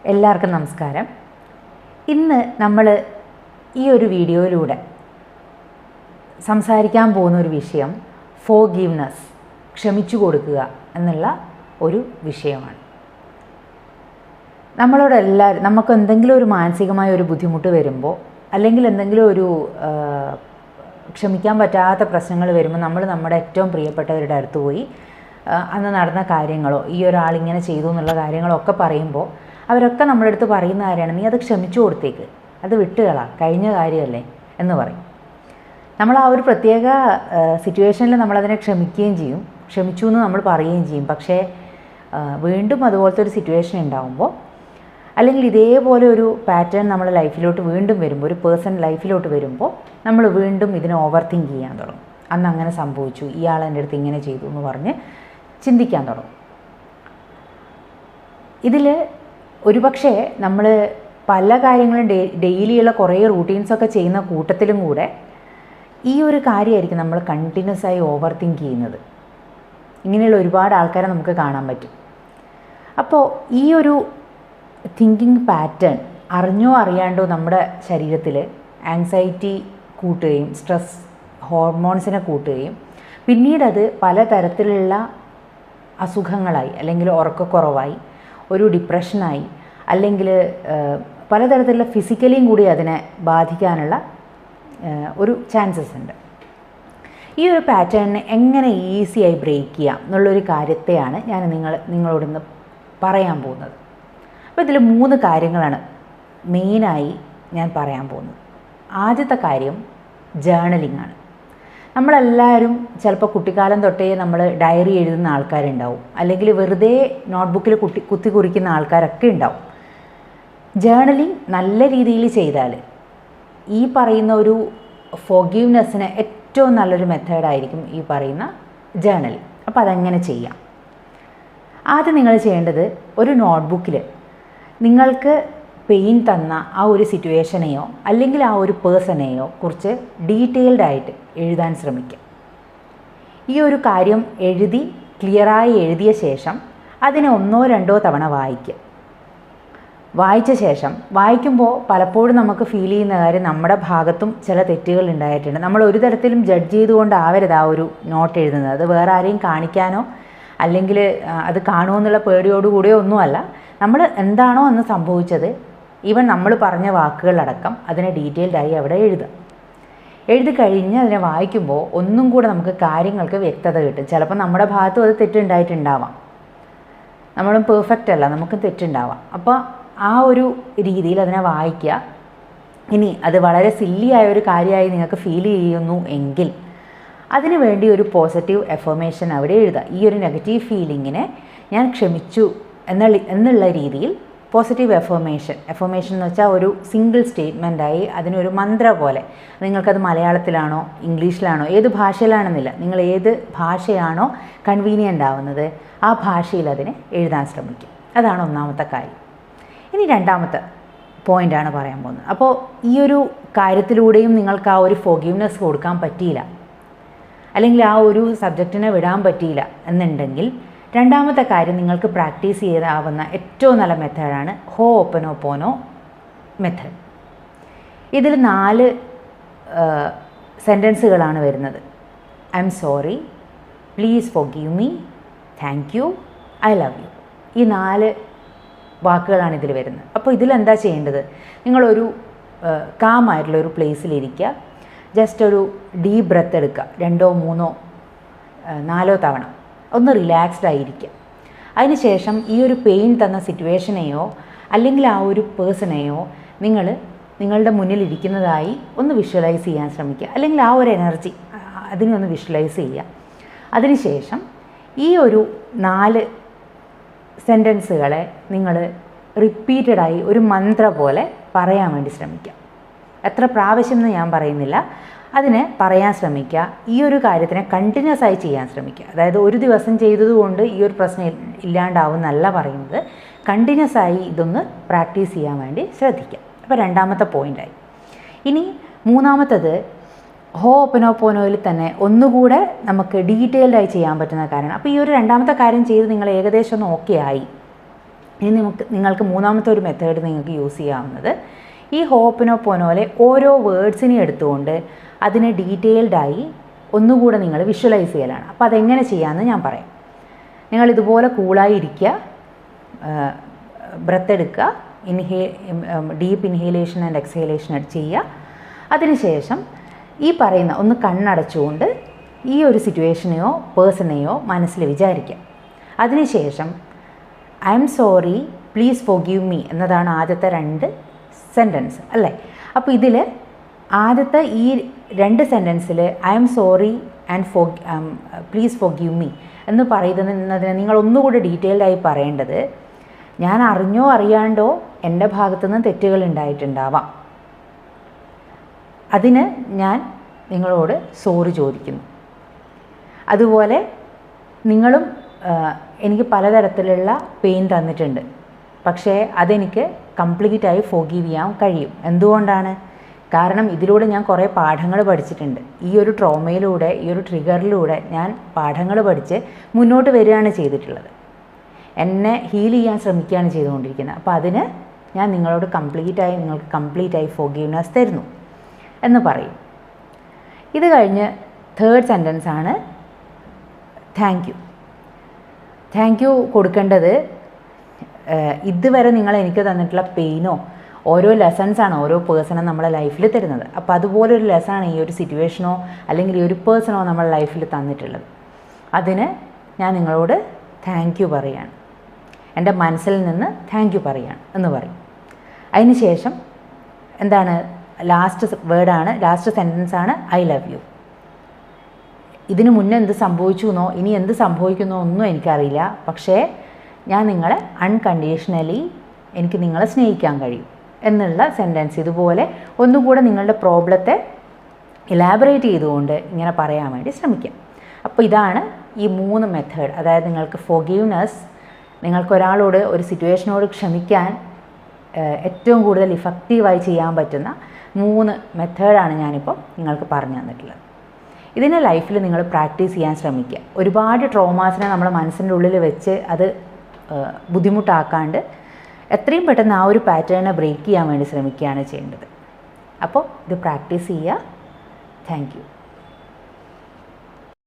എല്ലാവർക്കും നമസ്കാരം. ഇന്ന് നമ്മൾ ഈ ഒരു വീഡിയോയിലൂടെ സംസാരിക്കാൻ പോകുന്ന ഒരു വിഷയം ഫോർഗീവ്നെസ്, ക്ഷമിച്ചു കൊടുക്കുക എന്നുള്ള ഒരു വിഷയമാണ്. നമ്മളോടെല്ലാവരും നമുക്ക് എന്തെങ്കിലും ഒരു മാനസികമായ ഒരു ബുദ്ധിമുട്ട് വരുമ്പോൾ, അല്ലെങ്കിൽ എന്തെങ്കിലും ഒരു ക്ഷമിക്കാൻ പറ്റാത്ത പ്രശ്നങ്ങൾ വരുമ്പോൾ നമ്മൾ നമ്മുടെ ഏറ്റവും പ്രിയപ്പെട്ടവരുടെ അടുത്ത് പോയി അന്ന് നടന്ന കാര്യങ്ങളോ ഈ ഒരാളിങ്ങനെ ചെയ്തു എന്നുള്ള കാര്യങ്ങളോ ഒക്കെ പറയുമ്പോൾ അവരൊക്കെ നമ്മുടെ അടുത്ത് പറയുന്ന കാര്യമാണ്, നീ അത് ക്ഷമിച്ചു കൊടുത്തേക്ക്, അത് വിട്ടുകളാ, കഴിഞ്ഞ കാര്യമല്ലേ എന്ന് പറയും. നമ്മൾ ആ ഒരു പ്രത്യേക സിറ്റുവേഷനിൽ നമ്മളതിനെ ക്ഷമിക്കുകയും ചെയ്യും, ക്ഷമിച്ചു എന്ന് നമ്മൾ പറയുകയും ചെയ്യും. പക്ഷേ വീണ്ടും അതുപോലത്തെ ഒരു സിറ്റുവേഷൻ ഉണ്ടാകുമ്പോൾ, അല്ലെങ്കിൽ ഇതേപോലെ ഒരു പാറ്റേൺ നമ്മുടെ ലൈഫിലോട്ട് വീണ്ടും വരുമ്പോൾ, ഒരു പേഴ്സൺ ലൈഫിലോട്ട് വരുമ്പോൾ നമ്മൾ വീണ്ടും ഇതിനെ ഓവർ തിങ്ക് ചെയ്യാൻ തുടങ്ങും. അന്ന് അങ്ങനെ സംഭവിച്ചു, ഇയാൾ എൻ്റെ അടുത്ത് ഇങ്ങനെ ചെയ്തു എന്ന് പറഞ്ഞ് ചിന്തിക്കാൻ തുടങ്ങും. ഇതിൽ ഒരുപക്ഷെ നമ്മൾ പല കാര്യങ്ങളും ഡെയിലിയുള്ള കുറേ റൂട്ടീൻസൊക്കെ ചെയ്യുന്ന കൂട്ടത്തിലും കൂടെ ഈ ഒരു കാര്യമായിരിക്കും നമ്മൾ കണ്ടിന്യൂസ് ആയി ഓവർ തിങ്ക് ചെയ്യുന്നത്. ഇങ്ങനെയുള്ള ഒരുപാട് ആൾക്കാരെ നമുക്ക് കാണാൻ പറ്റും. അപ്പോൾ ഈ ഒരു തിങ്കിങ് പാറ്റേൺ അറിഞ്ഞോ അറിയാണ്ടോ നമ്മുടെ ശരീരത്തിൽ ആങ്സൈറ്റി കൂട്ടുകയും സ്ട്രെസ് ഹോർമോൺസിനെ കൂട്ടുകയും പിന്നീടത് പലതരത്തിലുള്ള അസുഖങ്ങളായി, അല്ലെങ്കിൽ ഉറക്കക്കുറവായി, ഒരു ഡിപ്രഷനായി, അല്ലെങ്കിൽ പലതരത്തിലുള്ള ഫിസിക്കലിയും കൂടി അതിനെ ബാധിക്കാനുള്ള ഒരു ചാൻസസ് ഉണ്ട്. ഈ ഒരു പാറ്റേണിനെ എങ്ങനെ ഈസിയായി ബ്രേക്ക് ചെയ്യാം എന്നുള്ളൊരു കാര്യത്തെയാണ് ഞാൻ നിങ്ങളോടിന്ന് പറയാൻ പോകുന്നത്. അപ്പോൾ ഇതിൽ 3 കാര്യങ്ങളാണ് മെയിനായി ഞാൻ പറയാൻ പോകുന്നത്. ആദ്യത്തെ കാര്യം ജേർണലിംഗ് ആണ്. നമ്മളെല്ലാവരും ചിലപ്പോൾ കുട്ടിക്കാലം തൊട്ടേ നമ്മൾ ഡയറി എഴുതുന്ന ആൾക്കാരുണ്ടാവും, അല്ലെങ്കിൽ വെറുതെ നോട്ട്ബുക്കിൽ കുത്തി കുറിക്കുന്ന ആൾക്കാരൊക്കെ ഉണ്ടാവും. ജേർണലിംഗ് നല്ല രീതിയിൽ ചെയ്താൽ ഈ പറയുന്ന ഒരു ഫോർഗീവ്നെസ്സിന് ഏറ്റവും നല്ലൊരു മെത്തേഡായിരിക്കും ഈ പറയുന്ന ജേർണലിംഗ്. അപ്പോൾ അതെങ്ങനെ ചെയ്യാം? ആദ്യം നിങ്ങൾ ചെയ്യേണ്ടത്, ഒരു നോട്ട്ബുക്കിൽ നിങ്ങൾക്ക് പെയിൻ തന്ന ആ ഒരു സിറ്റുവേഷനെയോ അല്ലെങ്കിൽ ആ ഒരു പേഴ്സണെയോ കുറിച്ച് ഡീറ്റെയിൽഡ് ആയിട്ട് എഴുതാൻ ശ്രമിക്കുക. ഈ ഒരു കാര്യം ക്ലിയറായി എഴുതിയ ശേഷം അതിനെ 1-2 തവണ വായിക്കുക. വായിച്ച ശേഷം വായിക്കുമ്പോൾ പലപ്പോഴും നമുക്ക് ഫീൽ ചെയ്യുന്ന കാര്യം, നമ്മുടെ ഭാഗത്തും ചില തെറ്റുകൾ ഉണ്ടായിട്ടുണ്ട്. നമ്മൾ ഒരു തരത്തിലും ജഡ്ജ് ചെയ്തുകൊണ്ടാവരുത് ആ ഒരു നോട്ട് എഴുതുന്നത്. അത് വേറെ ആരെയും കാണിക്കാനോ അല്ലെങ്കിൽ അത് കാണുമെന്നുള്ള പേടിയോടുകൂടിയോ ഒന്നുമല്ല. നമ്മൾ എന്താണോ അന്ന് സംഭവിച്ചത്, ഈവൻ നമ്മൾ പറഞ്ഞ വാക്കുകളടക്കം അതിനെ ഡീറ്റെയിൽഡായി അവിടെ എഴുതി കഴിഞ്ഞ് അതിനെ വായിക്കുമ്പോൾ ഒന്നും കൂടെ നമുക്ക് കാര്യങ്ങൾക്ക് വ്യക്തത കിട്ടും. ചിലപ്പോൾ നമ്മുടെ ഭാഗത്തും അത് തെറ്റുണ്ടായിട്ടുണ്ടാവാം, നമ്മളും പെർഫെക്റ്റ് അല്ല, നമുക്ക് തെറ്റുണ്ടാവാം. അപ്പോൾ ആ ഒരു രീതിയിൽ അതിനെ വായിക്കുക. ഇനി അത് വളരെ സില്ലിയായ ഒരു കാര്യമായി നിങ്ങൾക്ക് ഫീൽ ചെയ്യുന്നു എങ്കിൽ അതിനു വേണ്ടി ഒരു പോസിറ്റീവ് എഫർമേഷൻ അവിടെ എഴുതുക. ഈ ഒരു നെഗറ്റീവ് ഫീലിങ്ങിനെ ഞാൻ ക്ഷമിച്ചു എന്നുള്ള രീതിയിൽ പോസിറ്റീവ് എഫർമേഷൻ എന്ന് വെച്ചാൽ ഒരു സിംഗിൾ സ്റ്റേറ്റ്മെൻറ്റായി അതിനൊരു മന്ത്ര പോലെ, നിങ്ങൾക്കത് മലയാളത്തിലാണോ ഇംഗ്ലീഷിലാണോ ഏത് ഭാഷയിലാണെന്നില്ല, നിങ്ങൾ ഏത് ഭാഷയാണോ കൺവീനിയൻ്റ് ആവുന്നത് ആ ഭാഷയിൽ അതിനെ എഴുതാൻ ശ്രമിക്കും. അതാണ് ഒന്നാമത്തെ കാര്യം. ഇനി രണ്ടാമത്തെ പോയിൻ്റാണ് പറയാൻ പോകുന്നത്. അപ്പോൾ ഈ ഒരു കാര്യത്തിലൂടെയും നിങ്ങൾക്ക് ആ ഒരു ഫോർഗീവ്നെസ് കൊടുക്കാൻ പറ്റിയില്ല, അല്ലെങ്കിൽ ആ ഒരു സബ്ജക്റ്റിനെ വിടാൻ പറ്റിയില്ല എന്നുണ്ടെങ്കിൽ, രണ്ടാമത്തെ കാര്യം നിങ്ങൾക്ക് പ്രാക്ടീസ് ചെയ്താവുന്ന ഏറ്റവും നല്ല മെത്തേഡാണ് ഹോപ്പോനോപോനോ മെത്തേഡ്. ഇതിൽ 4 സെൻറ്റൻസുകളാണ് വരുന്നത്. I am sorry, please forgive me, thank you, I love you. ഈ 4 വാക്കുകളാണ് ഇതിൽ വരുന്നത്. അപ്പോൾ ഇതിലെന്താ ചെയ്യേണ്ടത്? നിങ്ങളൊരു കാമായിട്ടുള്ള ഒരു പ്ലേസിലിരിക്കുക, ജസ്റ്റ് ഒരു ഡീപ്പ് ബ്രെത്ത് എടുക്കുക, 2, 3, 4 തവണ ഒന്ന് റിലാക്സ്ഡ് ആയിരിക്കുക. അതിനുശേഷം ഈ ഒരു പെയിൻ തന്ന സിറ്റുവേഷനെയോ അല്ലെങ്കിൽ ആ ഒരു പേഴ്സണെയോ നിങ്ങളുടെ മുന്നിലിരിക്കുന്നതായി ഒന്ന് വിഷ്വലൈസ് ചെയ്യാൻ ശ്രമിക്കുക, അല്ലെങ്കിൽ ആ ഒരു എനർജി അതിനെ ഒന്ന് വിഷ്വലൈസ് ചെയ്യുക. അതിനുശേഷം ഈ ഒരു 4 സെൻറ്റൻസുകളെ നിങ്ങൾ റിപ്പീറ്റഡായി ഒരു മന്ത്ര പോലെ പറയാൻ വേണ്ടി ശ്രമിക്കുക. എത്ര പ്രാവശ്യം എന്ന് ഞാൻ പറയുന്നില്ല, അതിനെ പറയാൻ ശ്രമിക്കുക. ഈ ഒരു കാര്യത്തിനെ കണ്ടിന്യൂസ് ആയി ചെയ്യാൻ ശ്രമിക്കുക. അതായത് ഒരു ദിവസം ചെയ്തതുകൊണ്ട് ഈ ഒരു പ്രശ്നം ഇല്ലാണ്ടാവുന്നല്ല പറയുന്നത്, കണ്ടിന്യൂസ് ആയി ഇതൊന്ന് പ്രാക്ടീസ് ചെയ്യാൻ വേണ്ടി ശ്രദ്ധിക്കുക. അപ്പോൾ രണ്ടാമത്തെ പോയിൻ്റായി. ഇനി മൂന്നാമത്തത് ഹോപ്പോനോപോനോയിൽ തന്നെ ഒന്നുകൂടെ നമുക്ക് ഡീറ്റെയിൽഡായി ചെയ്യാൻ പറ്റുന്ന കാര്യമാണ്. അപ്പോൾ ഈ ഒരു രണ്ടാമത്തെ കാര്യം ചെയ്ത് നിങ്ങൾ ഏകദേശം ഒന്ന് ഓക്കെ ആയി, ഇനി നിങ്ങൾക്ക് മൂന്നാമത്തെ ഒരു മെത്തേഡ് നിങ്ങൾക്ക് യൂസ് ചെയ്യാവുന്നത് ഈ ഹോപ്പനോപ്പോനോലെ ഓരോ വേർഡ്സിനെ എടുത്തുകൊണ്ട് അതിനെ ഡീറ്റെയിൽഡായി ഒന്നുകൂടെ നിങ്ങൾ വിഷ്വലൈസ് ചെയ്യലാണ്. അപ്പോൾ അതെങ്ങനെ ചെയ്യാമെന്ന് ഞാൻ പറയാം. നിങ്ങൾ ഇതുപോലെ കൂളായി ഇരിക്കുക, ബ്രത്ത് എടുക്കുക, ഡീപ്പ് ഇൻഹേലേഷൻ ആൻഡ് എക്സേലേഷൻ ചെയ്യുക. അതിനുശേഷം ഈ പറയുന്ന ഒന്ന് കണ്ണടച്ചുകൊണ്ട് ഈ ഒരു സിറ്റുവേഷനെയോ പേഴ്സണെയോ മനസ്സിൽ വിചാരിക്കുക. അതിനുശേഷം I am sorry, please forgive me എന്നതാണ് ആദ്യത്തെ 2 സെൻറ്റൻസ് അല്ലേ. അപ്പോൾ ഇതിൽ ആദ്യത്തെ ഈ 2 സെൻറ്റൻസിൽ I am sorry and please forgive me എന്ന് പറയുന്നതിന് നിങ്ങൾ ഒന്നുകൂടി ഡീറ്റെയിൽഡായി പറയേണ്ടത്, ഞാൻ അറിഞ്ഞോ അറിയാണ്ടോ എൻ്റെ ഭാഗത്തുനിന്ന് തെറ്റുകൾ ഉണ്ടായിട്ടുണ്ടാവാം, അതിന് ഞാൻ നിങ്ങളോട് സോറി ചോദിക്കുന്നു. അതുപോലെ നിങ്ങളും എനിക്ക് പലതരത്തിലുള്ള പെയിൻ തന്നിട്ടുണ്ട്, പക്ഷേ അതെനിക്ക് കംപ്ലീറ്റായി ഫോർഗീവ് ചെയ്യാൻ കഴിയും. എന്തുകൊണ്ടാണ്? കാരണം ഇതിലൂടെ ഞാൻ കുറേ പാഠങ്ങൾ പഠിച്ചിട്ടുണ്ട്. ഈ ഒരു ട്രോമയിലൂടെ, ഈ ഒരു ട്രിഗറിലൂടെ ഞാൻ പാഠങ്ങൾ പഠിച്ച് മുന്നോട്ട് വരികയാണ് ചെയ്തിട്ടുള്ളത്. എന്നെ ഹീൽ ചെയ്യാൻ ശ്രമിക്കുകയാണ് ചെയ്തുകൊണ്ടിരിക്കുന്നത്. അപ്പോൾ അതിന് ഞാൻ നിങ്ങളോട് നിങ്ങൾക്ക് കംപ്ലീറ്റായി ഫോർഗീവ്നെസ് തരുന്നു എന്ന് പറയും. ഇത് കഴിഞ്ഞ് 3rd സെൻറ്റൻസാണ് താങ്ക് യു. താങ്ക് യു കൊടുക്കേണ്ടത് ഇതുവരെ നിങ്ങൾ എനിക്ക് തന്നിട്ടുള്ള പെയിനോ ഓരോ ലെസൺസാണ് ഓരോ പേഴ്സണും നമ്മളെ ലൈഫിൽ തരുന്നത്. അപ്പോൾ അതുപോലൊരു ലെസണാണ് ഈ ഒരു സിറ്റുവേഷനോ അല്ലെങ്കിൽ ഈ ഒരു പേഴ്സണോ നമ്മളെ ലൈഫിൽ തന്നിട്ടുള്ളത്. അതിന് ഞാൻ നിങ്ങളോട് താങ്ക് യു പറയുകയാണ്, എൻ്റെ മനസ്സിൽ നിന്ന് താങ്ക് യു പറയുകയാണ് എന്ന് പറയും. അതിന് ശേഷം എന്താണ് ലാസ്റ്റ് സെൻറ്റൻസാണ് ഐ ലവ് യു. ഇതിനു മുന്നേ എന്ത് സംഭവിച്ചു എന്നോ ഇനി എന്ത് സംഭവിക്കുന്നോ ഒന്നും എനിക്കറിയില്ല, പക്ഷേ ഞാൻ നിങ്ങളെ അൺകണ്ടീഷണലി എനിക്ക് നിങ്ങളെ സ്നേഹിക്കാൻ കഴിയും എന്നുള്ള സെൻറ്റൻസ് ഇതുപോലെ ഒന്നുകൂടെ നിങ്ങളുടെ പ്രോബ്ലത്തെ ഇലാബറേറ്റ് ചെയ്തുകൊണ്ട് ഇങ്ങനെ പറയാൻ വേണ്ടി ശ്രമിക്കാം. അപ്പോൾ ഇതാണ് ഈ 3 മെത്തേഡ്. അതായത് നിങ്ങൾക്ക് ഫോർഗീവ്നെസ്, നിങ്ങൾക്കൊരാളോട് ഒരു സിറ്റുവേഷനോട് ക്ഷമിക്കാൻ ഏറ്റവും കൂടുതൽ ഇഫക്റ്റീവായി ചെയ്യാൻ പറ്റുന്ന 3 മെത്തേഡാണ് ഞാനിപ്പോൾ നിങ്ങൾക്ക് പറഞ്ഞു തന്നിട്ടുള്ളത്. ഇതിനെ ലൈഫിൽ നിങ്ങൾ പ്രാക്ടീസ് ചെയ്യാൻ ശ്രമിക്കുക. ഒരുപാട് ട്രോമാസിനെ നമ്മുടെ മനസ്സിൻ്റെ ഉള്ളിൽ വെച്ച് അത് ബുദ്ധിമുട്ടാക്കാണ്ട് എത്രയും പെട്ടെന്ന് ആ ഒരു പാറ്റേണിനെ ബ്രേക്ക് ചെയ്യാൻ വേണ്ടി ശ്രമിക്കുകയാണ് ചെയ്യേണ്ടത്. അപ്പോൾ ഇത് പ്രാക്ടീസ് ചെയ്യുക. Thank you.